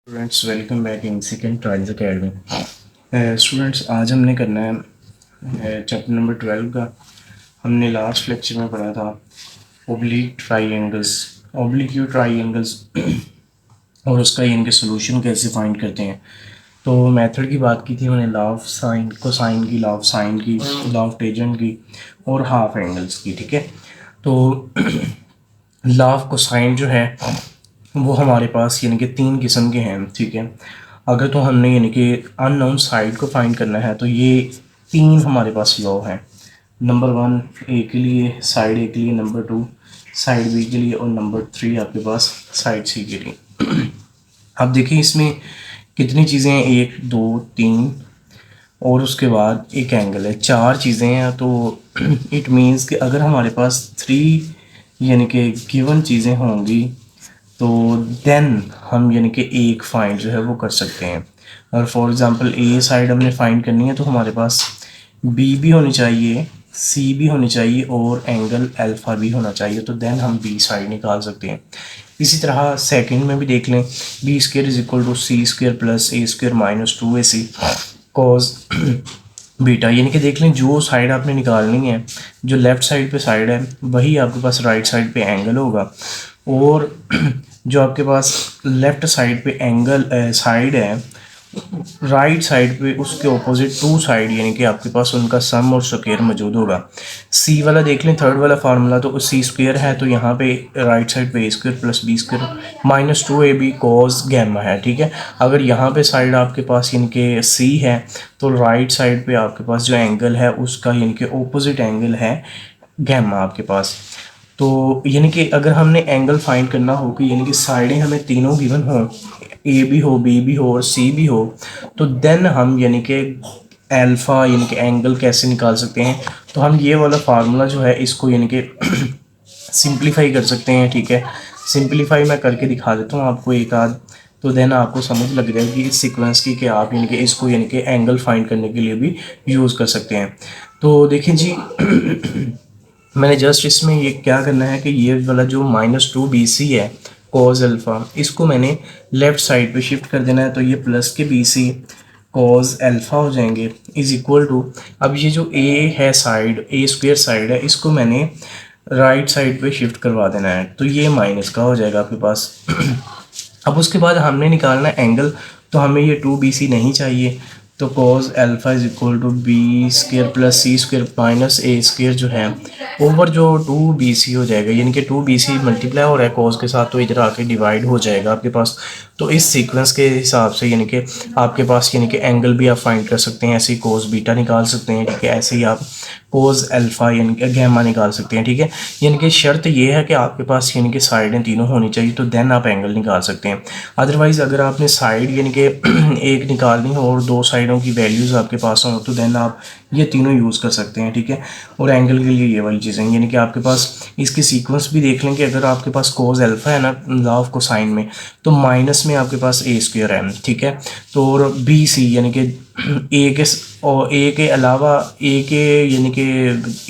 Students welcome back in second trials academy. Students आज हमने करना है चैप्टर नंबर 12 का। हमने लास्ट लेक्चर में पढ़ा था ओब्लिक ट्राइंगल्स, ओब्लिक्यू ट्राइंगल्स और उसका इनके सोल्यूशन कैसे फाइंड करते हैं। तो मेथड की बात की थी हमने, लॉ ऑफ साइन, कोसाइन की, लॉ ऑफ साइन की, लॉ ऑफ टेंजेंट की और हाफ एंगल्स की। ठीक है, तो लॉ ऑफ कोसाइन जो है वो हमारे पास यानी कि 3 किस्म के हैं। ठीक है, अगर तो हमने यानी कि अननोन साइड को फाइंड करना है तो ये 3 हमारे पास लॉ हैं। नंबर 1 ए के लिए, साइड ए के लिए, नंबर 2 साइड बी के लिए और नंबर 3 आपके पास साइड सी के लिए। अब देखिए इसमें कितनी चीज़ें हैं, 1 2 3 और उसके बाद एक एंगल है, 4 चीज़ें हैं। तो इट मीन्स कि अगर हमारे पास 3 यानी कि गिवन चीज़ें होंगी तो देन हम यानी कि एक फाइंड जो है वो कर सकते हैं। और फॉर एग्ज़ाम्पल ए साइड हमने फाइंड करनी है तो हमारे पास बी भी होनी चाहिए, सी भी होनी चाहिए और एंगल अल्फ़ा भी होना चाहिए, तो देन हम बी साइड निकाल सकते हैं। इसी तरह सेकंड में भी देख लें, b square is equal to c square plus a square minus 2ac cos beta, यानी कि देख लें जो साइड आपने निकालनी है, जो लेफ़्ट साइड पे साइड है वही आपके पास राइट साइड पे एंगल होगा, और जो आपके पास लेफ़्ट साइड पे एंगल साइड है, राइट साइड पे उसके ऑपोजिट 2 साइड यानी कि आपके पास उनका सम और स्क्वायर मौजूद होगा। सी वाला देख लें, थर्ड वाला फार्मूला, तो सी स्क्वायर है तो यहाँ पे राइट साइड पे A square plus B square minus 2ab cos gamma है। ठीक है, अगर यहाँ पे साइड आपके पास यानी कि सी है तो राइट साइड पे आपके पास जो एंगल है उसका यानी कि ऑपोजिट एंगल है गैमा आपके पास। तो यानी कि अगर हमने एंगल फाइंड करना हो कि यानी कि साइडें हमें तीनों गिवन हो, ए भी हो, बी भी हो और सी भी हो, तो देन हम यानी कि अल्फ़ा यानी कि एंगल कैसे निकाल सकते हैं। तो हम ये वाला फार्मूला जो है इसको यानी कि सिंप्लीफाई कर सकते हैं। ठीक है, सिंप्लीफाई मैं करके दिखा देता हूँ आपको एक आध, तो देन आपको समझ लग जाएगी इस सीक्वेंस की कि आप यानी कि इसको यानी कि एंगल फाइंड करने के लिए भी यूज़ कर सकते हैं। तो देखें जी, मैंने जस्ट इसमें ये क्या करना है कि ये वाला जो -2bc है कॉज अल्फ़ा, इसको मैंने लेफ़्ट साइड पे शिफ्ट कर देना है, तो ये प्लस के bc कॉज अल्फ़ा हो जाएंगे इज़ इक्वल टू, अब ये जो a है साइड, ए स्क्वेयर साइड है, इसको मैंने राइट साइड पे शिफ्ट करवा देना है, तो ये माइनस का हो जाएगा आपके पास। अब उसके बाद हमने निकालना है एंगल, तो हमें ये 2bc नहीं चाहिए, तो cos alpha is equal to b square plus c square minus a square जो है ओवर जो 2bc हो जाएगा, यानी कि 2bc मल्टीप्लाई हो रहा है कॉज के साथ, तो इधर आके डिवाइड हो जाएगा आपके पास। तो इस सीक्वेंस के हिसाब से यानी कि आपके पास यानी कि एंगल भी आप फाइंड कर सकते हैं, ऐसे ही कोस बीटा निकाल सकते हैं। ठीक है, ऐसे ही आप कोस अल्फ़ा यानी कि गैमा निकाल सकते हैं। ठीक है, यानी कि शर्त ये है कि आपके पास यानी कि साइडें तीनों होनी चाहिए, तो देन आप एंगल निकाल सकते हैं। अदरवाइज़ अगर आपने साइड यानी कि एक निकालनी हो और 2 साइडों की वैल्यूज़ आपके पास हों तो देन आप ये तीनों यूज़ कर सकते हैं। ठीक है, और एंगल के लिए ये वाली चीज़ें यानी कि आपके पास इसकी सीक्वेंस भी देख लें कि अगर आपके पास कोस अल्फ़ा है ना लॉ ऑफ कोसाइन में, तो माइनस में आपके पास ए स्क्वायर है। ठीक है, तो और बी सी यानी कि ए के और ए के अलावा ए के यानी कि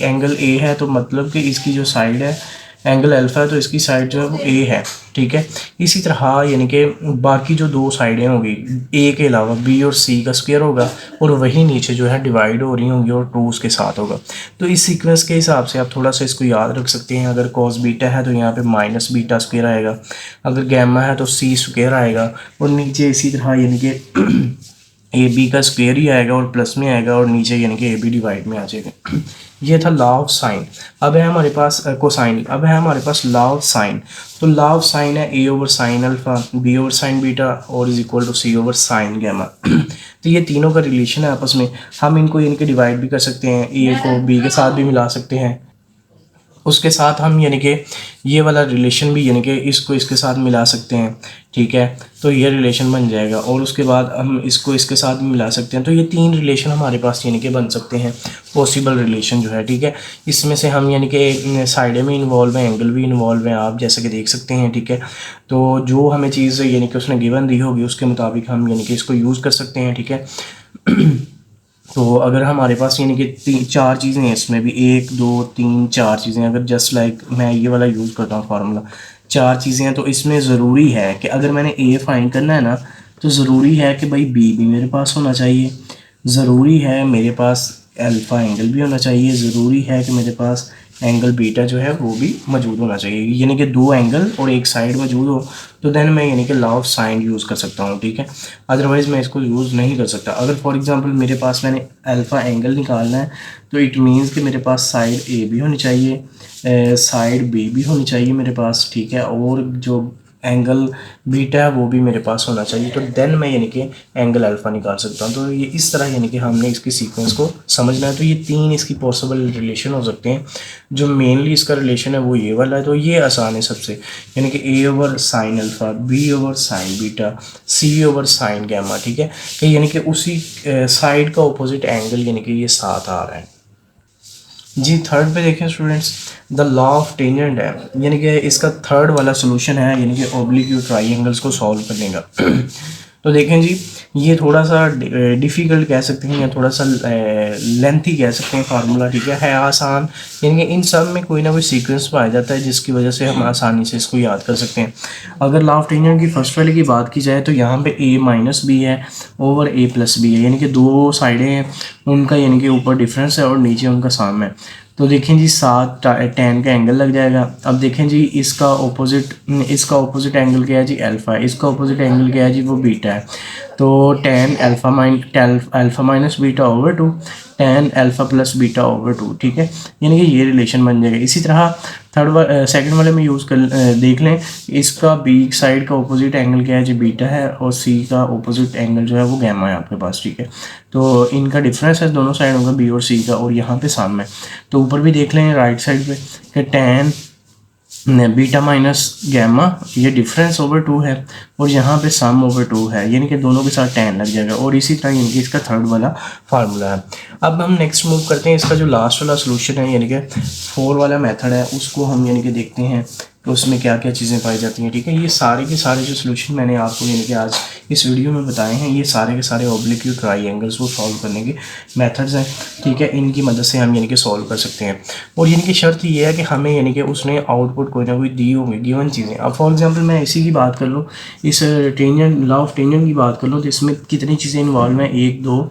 एंगल ए है, तो मतलब कि इसकी जो साइड है एंगल अल्फ़ा है तो इसकी साइड जो है वो ए है। ठीक है, इसी तरह यानी कि बाकी जो 2 साइडें होंगी ए के अलावा बी और सी का स्क्वायर होगा, और वही नीचे जो है डिवाइड हो रही होंगी और 2 उसके साथ होगा। तो इस सीक्वेंस के हिसाब से आप थोड़ा सा इसको याद रख सकते हैं। अगर कॉस बीटा है तो यहाँ पे माइनस बीटा स्क्वायर आएगा, अगर गैमा है तो सी स्क्वायर आएगा, और नीचे इसी तरह यानी कि ए बी का स्क्वायर ही आएगा और प्लस में आएगा, और नीचे यानी कि ए बी डिवाइड में आ जाएगा। ये था लॉ ऑफ साइन। अब है हमारे पास कोसाइन, अब है हमारे पास लॉ ऑफ साइन। तो लॉ ऑफ साइन है A over sine alpha, B over sine beta और is equal to C over sine gamma. तो ये तीनों का रिलेशन है आपस में, हम इनको इनके डिवाइड भी कर सकते हैं, ए को बी के साथ भी मिला सकते हैं, उसके साथ हम यानी कि ये वाला रिलेशन भी यानी कि इसको इसके साथ मिला सकते हैं। ठीक है, तो ये रिलेशन बन जाएगा, और उसके बाद हम इसको इसके साथ भी मिला सकते हैं। तो ये 3 रिलेशन हमारे पास यानी कि बन सकते हैं, पॉसिबल रिलेशन जो है। ठीक है, इसमें से हम यानी कि साइड में इन्वॉल्व हैं, एंगल भी इन्वॉल्व हैं, आप जैसे कि देख सकते हैं। ठीक है, तो जो हमें चीज़ यानी कि उसने गिवन दी होगी उसके मुताबिक हम यानी कि इसको यूज़ कर सकते हैं। ठीक है, तो अगर हमारे पास यानी कि 4 चीज़ें हैं, इसमें भी 1 2 3 4 चीज़ें, अगर जस्ट लाइक मैं ये वाला यूज़ करता हूँ फार्मूला, 4 चीज़ें हैं, तो इसमें ज़रूरी है कि अगर मैंने ए फाइंड करना है ना, तो ज़रूरी है कि भाई बी भी मेरे पास होना चाहिए, ज़रूरी है मेरे पास अल्फ़ा एंगल भी होना चाहिए, ज़रूरी है कि मेरे पास एंगल बीटा जो है वो भी मौजूद होना चाहिए, यानी कि दो एंगल और एक साइड मौजूद हो तो देन मैं यानी कि लॉ ऑफ साइन यूज़ कर सकता हूँ, ठीक है। अदरवाइज़ मैं इसको यूज़ नहीं कर सकता। अगर फॉर एग्जांपल मेरे पास मैंने अल्फ़ा एंगल निकालना है तो इट मीन्स कि मेरे पास साइड ए भी होनी चाहिए, साइड बी भी होनी चाहिए मेरे पास, ठीक है, और जो एंगल बीटा है वो भी मेरे पास होना चाहिए, तो देन मैं यानी कि एंगल अल्फ़ा निकाल सकता हूँ। तो ये इस तरह यानी कि हमने इसकी सीक्वेंस को समझना है। तो ये तीन इसकी पॉसिबल रिलेशन हो सकते हैं। जो मेनली इसका रिलेशन है वो ये वाला है, तो ये आसान है सबसे, यानी कि A over sine alpha, B over sine beta, C over sine gamma, ठीक है, कि यानी कि उसी साइड का अपोजिट एंगल यानी कि ये साथ आ रहा है जी। थर्ड पे देखें students, the law of tangent है, यानी कि इसका थर्ड वाला सोल्यूशन है यानी कि ऑब्लिक्यू ट्राइंगल्स को सॉल्व करने का। तो देखें जी, ये थोड़ा सा डिफ़िकल्ट कह सकते हैं या थोड़ा सा लेंथी कह सकते हैं फार्मूला, ठीक है आसान, यानी कि इन सब में कोई ना कोई सीक्वेंस पाया जाता है जिसकी वजह से हम आसानी से इसको याद कर सकते हैं। अगर लॉ ऑफ टेंजेंट की फर्स्ट वाले की बात की जाए तो यहाँ पे ए माइनस बी है ओवर ए प्लस बी है, यानी कि दो साइडें हैं उनका यानी कि ऊपर डिफरेंस है और नीचे उनका साम है। तो देखें जी 7 tan का एंगल लग जाएगा। अब देखें जी इसका ऑपोजिट एंगल क्या है जी अल्फ़ा है, इसका ऑपोजिट एंगल क्या है जी वो बीटा है। तो tan alpha minus beta over 2 tan alpha plus beta over 2, ठीक है, यानी कि ये रिलेशन बन जाएगा। इसी तरह सेकंड वाले में यूज़ कर देख लें, इसका बी साइड का ऑपोजिट एंगल क्या है जी बीटा है और सी का ऑपोजिट एंगल जो है वो गैमा है आपके पास, ठीक है। तो इनका डिफरेंस है दोनों साइडों का बी और सी का, और यहाँ पे सामने तो ऊपर भी देख लें राइट साइड पे कि tan बीटा माइनस गैमा ये डिफरेंस ओवर 2 है और यहाँ पे सम ओवर 2 है, यानी कि दोनों के साथ tan लग जाएगा, और इसी तरह यानी कि इसका थर्ड वाला फार्मूला है। अब हम नेक्स्ट मूव करते हैं, इसका जो लास्ट वाला सोल्यूशन है यानी कि 4 वाला मेथड है उसको हम यानी कि देखते हैं तो उसमें क्या क्या चीज़ें पाई जाती हैं, ठीक है। ये सारे के सारे जो सोल्यूशन मैंने आपको यानी कि आज इस वीडियो में बताए हैं ये सारे के सारे ऑब्लिक्यू ट्राइंगल्स को सॉल्व करने के मेथड्स हैं, ठीक है। इनकी मदद से हम यानी कि सॉल्व कर सकते हैं, और यानी कि शर्त ये है कि हमें यानी कि उसने आउटपुट कोई ना कोई दी होंगी गिवन चीज़ें। अब फॉर एग्जांपल मैं इसी की बात कर लूँ, इस टेंजेंट लॉ ऑफ टेंजेंट की बात कर लूँ तो इसमें कितनी चीज़ें इन्वॉल्व हैं, 1 2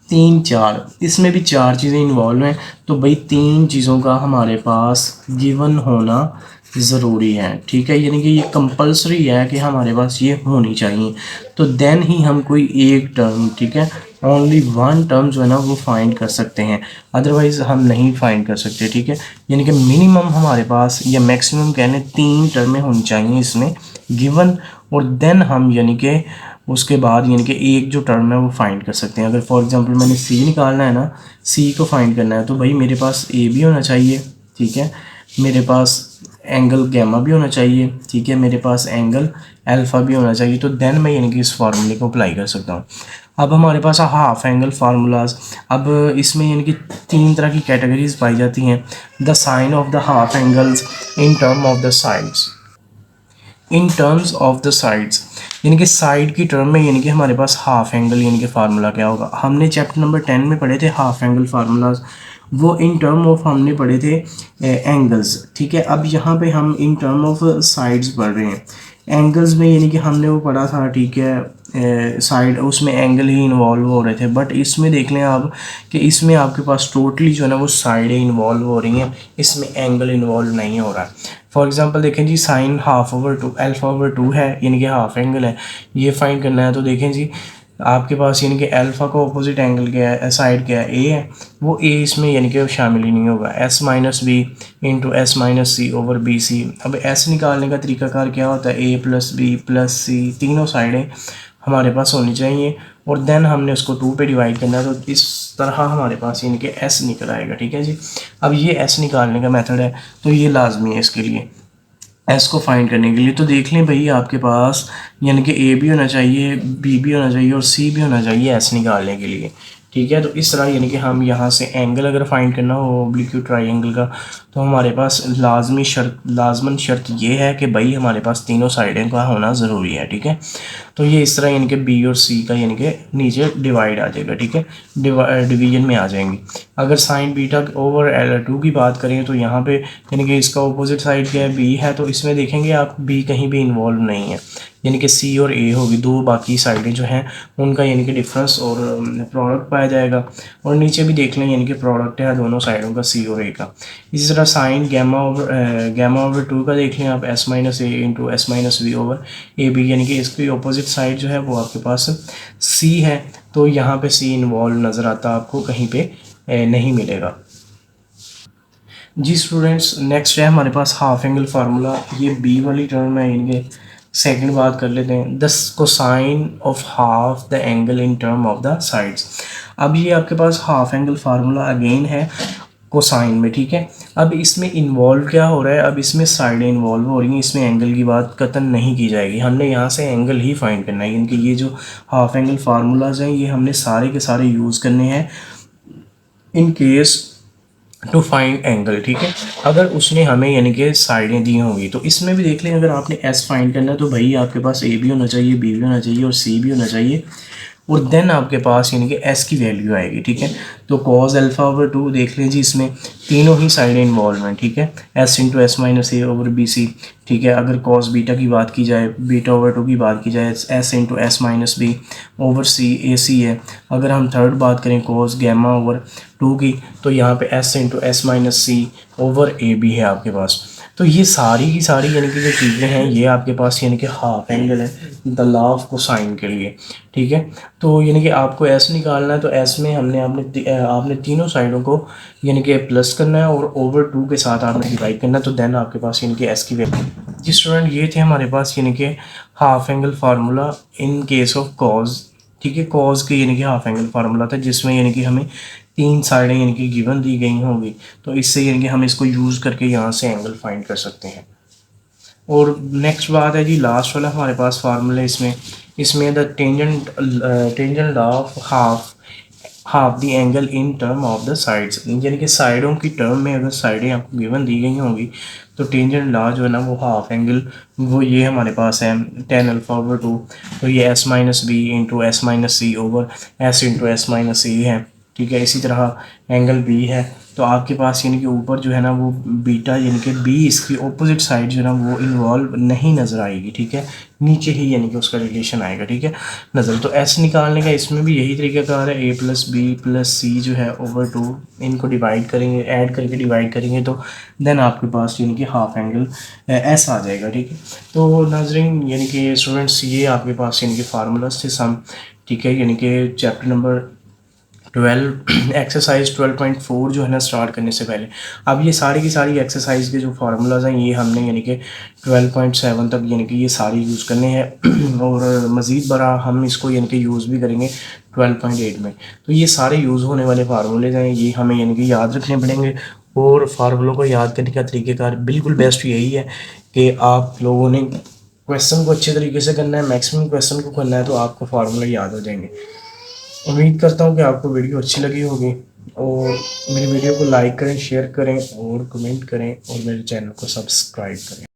3 4, इसमें भी 4 चीज़ें इन्वॉल्व हैं। तो भाई 3 चीज़ों का हमारे पास गिवन होना ज़रूरी है, ठीक है, यानी कि ये कंपलसरी है कि हमारे पास ये होनी चाहिए, तो देन ही हम कोई एक टर्म, ठीक है, ओनली वन टर्म जो है ना वो फाइंड कर सकते हैं, अदरवाइज़ हम नहीं फाइंड कर सकते, ठीक है। यानी कि मिनिमम हमारे पास या मैक्सिमम कह लें 3 टर्में होनी चाहिए इसमें गिवन, और देन हम यानी कि उसके बाद यानी कि एक जो टर्म है वो फाइंड कर सकते हैं। अगर फॉर एग्जांपल मैंने सी निकालना है ना, सी को फाइंड करना है तो भाई मेरे पास ए भी होना चाहिए, ठीक है, मेरे पास एंगल गैमा भी होना चाहिए, ठीक है, मेरे पास एंगल अल्फ़ा भी होना चाहिए, तो देन मैं यानी कि इस फार्मूले को अप्लाई कर सकता हूँ। अब हमारे पास हाफ एंगल फार्मूलाज, अब इसमें यानी कि 3 तरह की कैटेगरीज पाई जाती हैं। The sine of the half angles in term of the sides, in terms of the sides, यानी कि साइड की टर्म में यानी कि हमारे पास हाफ एंगल यानी कि फार्मूला क्या होगा, हमने चैप्टर नंबर 10 में पढ़े थे हाफ एंगल फार्मूलाज, वो इन टर्म ऑफ हमने पढ़े थे एंगल्स, ठीक है। अब यहाँ पे हम इन टर्म ऑफ साइड्स पढ़ रहे हैं। एंगल्स में यानी कि हमने वो पढ़ा था, ठीक है, साइड उसमें एंगल ही इन्वॉल्व हो रहे थे, बट इसमें देख लें आप कि इसमें आपके पास टोटली जो है ना वो साइडें इन्वॉल्व हो रही हैं, इसमें एंगल इन्वॉल्व नहीं हो रहा है। फॉर एग्जांपल देखें जी sine half over 2 alpha over 2 है यानी कि हाफ एंगल है, ये फाइंड करना है। तो देखें जी आपके पास यानी कि अल्फ़ा का अपोजिट एंगल क्या है, साइड क्या है, ए है, वो ए इसमें यानी कि शामिल ही नहीं होगा। S minus B into S minus सी ओवर बी सी। अब एस निकालने का तरीकाकार क्या होता है, A plus B plus C, तीनों साइडें हमारे पास होनी चाहिए और देन हमने उसको 2 पे डिवाइड करना है, तो इस तरह हमारे पास यानी कि एस निकल आएगा, ठीक है जी। अब ये एस निकालने का मेथड है तो ये लाजमी है इसके लिए, एस को फाइंड करने के लिए। तो देख लें भाई आपके पास यानी कि ए भी होना चाहिए, बी भी होना चाहिए और सी भी होना चाहिए एस निकालने के लिए, ठीक है। तो इस तरह यानी कि हम यहाँ से एंगल अगर फाइंड करना हो ऑब्लिक्यू ट्राइंगल का, तो हमारे पास लाजमन शर्त ये है कि भाई हमारे पास तीनों साइडें का होना ज़रूरी है, ठीक है। तो ये इस तरह यानी कि बी और सी का यानी कि नीचे डिवाइड आ जाएगा, ठीक है, डिवीजन में आ जाएंगी। अगर साइन बीटा ओवर L2 की बात करें तो यहाँ पे यानी कि इसका अपोजिट साइड क्या है, बी है, तो इसमें देखेंगे आप बी कहीं भी इन्वॉल्व नहीं है, यानी कि सी और ए होगी, दो बाकी साइडें जो हैं उनका यानी कि डिफरेंस और प्रोडक्ट पाया जाएगा। और नीचे भी देख लें यानी कि प्रोडक्ट है दोनों साइडों का सी और ए का। इसी तरह साइन गैमा ओवर टू का देख लें आप, s minus a into S minus B over a b, यानी कि इसकी अपोजिट साइड जो है वो आपके पास सी है, तो यहाँ पे सी इन्वॉल्व नज़र आता आपको कहीं पे नहीं मिलेगा। जी स्टूडेंट्स, नेक्स्ट है हमारे पास हाफ एंगल फार्मूला। ये बी वाली टर्म है, इनके सेकंड बात कर लेते हैं। The cosine of half the angle in term of the sides. अब ये आपके पास हाफ एंगल फार्मूला अगेन है कोसाइन में, ठीक है। अब इसमें इन्वॉल्व क्या हो रहा है, अब इसमें साइडें इन्वॉल्व हो रही हैं, इसमें एंगल की बात कतन नहीं की जाएगी, हमने यहाँ से एंगल ही फाइंड करना है। इनके ये जो हाफ एंगल फार्मूलाज हैं ये हमने सारे के सारे यूज़ करने हैं in case to find angle, ठीक है। अगर उसने हमें यानी कि साइडें दी होंगी तो इसमें भी देख लें, अगर आपने एस फाइंड करना है तो भाई आपके पास ए भी होना चाहिए, बी भी होना चाहिए और सी भी होना चाहिए, और देन आपके पास यानी कि एस की वैल्यू आएगी, ठीक है। तो कॉज अल्फा ओवर टू देख लें जी, इसमें तीनों ही साइडें इन्वॉल्व हैं, ठीक है। एस इंटू एस माइनस ए ओवर बी सी, ठीक है। अगर कॉस बीटा की बात की जाए, बीटा ओवर टू की बात की जाए, S into S minus B over C A C है। अगर हम थर्ड बात करें कॉस गैमा ओवर टू की, तो यहाँ पे s into S minus C over a b है आपके पास। तो ये सारी की सारी यानी कि जो चीज़ें हैं ये आपके पास यानी कि हाफ एंगल है द लॉ ऑफ कोसाइन के लिए, ठीक है। तो यानी कि आपको एस निकालना है, तो एस में आपने तीनों साइडों को यानी कि प्लस करना है और ओवर टू के साथ आपने डिवाइड करना है, तो देन आपके पास यानी कि एस की वैल्यू। जी स्टूडेंट, ये थे हमारे पास यानी कि half angle formula in case of cause, ठीक है। कॉज के यानी कि हाफ एंगल फार्मूला था जिसमें यानी कि हमें तीन साइडें यानी कि गिवन दी गई होंगी, तो इससे यानी कि हम इसको यूज़ करके यहाँ से एंगल फाइंड कर सकते हैं। और नेक्स्ट बात है जी लास्ट वाला हमारे पास फार्मूला, इसमें the tangent of half the angle in term of the sides, यानी कि साइडों की टर्म में अगर साइडें आपको गिवन दी गई होंगी तो टेंजेंट लॉ जो है ना वो हाफ एंगल वो ये हमारे पास है टेन अल्फा ओवर टू, तो ये S minus B into S minus सी over S into S minus C है, ठीक है। इसी तरह एंगल बी है, तो आपके पास यानी कि ऊपर जो है ना वो बीटा यानी कि बी इसकी ऑपोजिट साइड जो है ना वो इन्वॉल्व नहीं नज़र आएगी, ठीक है। नीचे ही यानी कि उसका रिलेशन आएगा, ठीक है नज़र। तो एस निकालने का इसमें भी यही तरीक़ाकार है, ए प्लस बी प्लस सी जो है ओवर टू, इनको डिवाइड करेंगे, ऐड करके डिवाइड करेंगे तो देन आपके पास यानी कि हाफ एंगल एस आ जाएगा, ठीक है। तो नाजरीन यानी कि स्टूडेंट्स ये आपके पास यानी कि फार्मूलाज थे सम, ठीक है। यानी कि चैप्टर नंबर 12 एक्सरसाइज 12.4 जो है ना स्टार्ट करने से पहले अब ये सारी की सारी एक्सरसाइज के जो फार्मूलाज हैं ये हमने यानी कि 12.7 तक यानी कि ये सारी यूज़ करने हैं और मज़ीद बड़ा हम इसको यानी कि यूज़ भी करेंगे 12.8 में। तो ये सारे यूज़ होने वाले फार्मूलेज हैं, ये हमें यानी कि याद रखने पड़ेंगे। और फार्मूलों को याद करने का तरीक़ेकार बिल्कुल बेस्ट यही है कि आप लोगों ने क्वेश्चन को अच्छे तरीके से करना है, मैक्सिमम क्वेश्चन को करना है, तो आपको फार्मूला याद हो जाएंगे। उम्मीद करता हूँ कि आपको वीडियो अच्छी लगी होगी और मेरी वीडियो को लाइक करें, शेयर करें और कमेंट करें और मेरे चैनल को सब्सक्राइब करें।